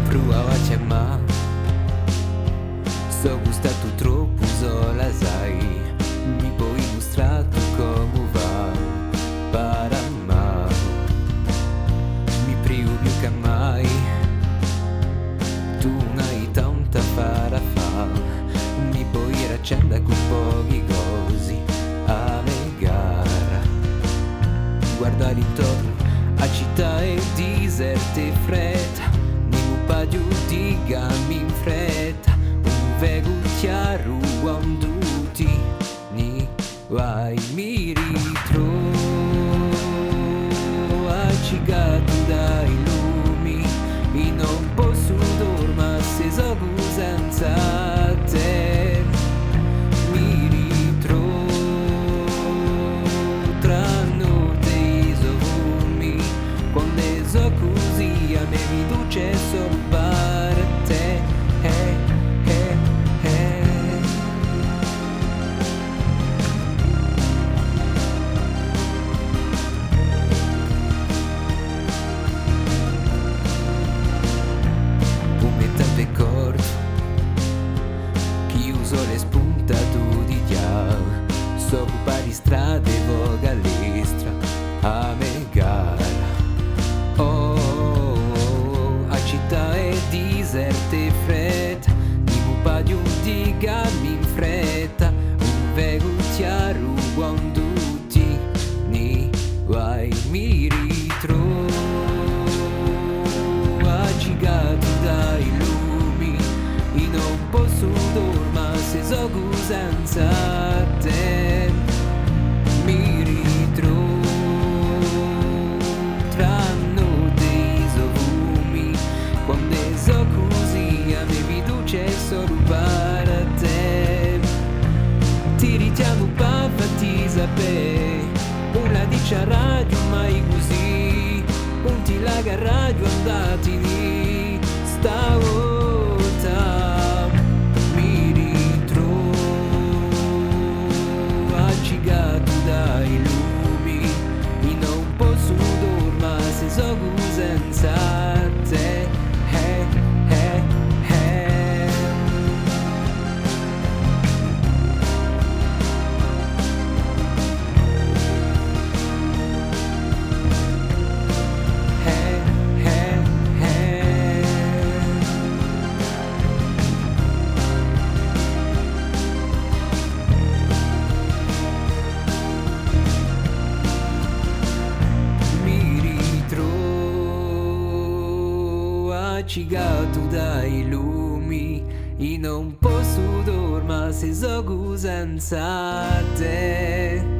provava c'è ma so gustato troppo sola sai mi puoi mostrare come va para amar mi privo più che mai tu non hai tanta para fa mi puoi raccendere con pochi cosi a me gara guarda intorno a città e deserte e fredda non pa giù di gammi in fretta un vego chiaro quando ti ni vai mi ritrovo accicato dai lumi e non posso dormire se so senza te mi ritrovo tra notte e sogni quando so così a me mi duce solo per te corto chi uso le spuntate di diavolo so pari strade voga all'estra a me gara a città è deserte e fredda di un paio di gammi in fretta un vego chiaro quando ti ne vai mi ritrovo accicato dai lumi e non posso dormire se so senza te mi ritrovo tra notte e sogni quando so così a me mi duce solo per te ti richiamo per farti sapere una dice radio mai così un ti laga radio andati lì stavolta mi ritrovo accicato dai lumi e non posso dormire se so senza te accicato dai lumi e non posso dormire se so senza te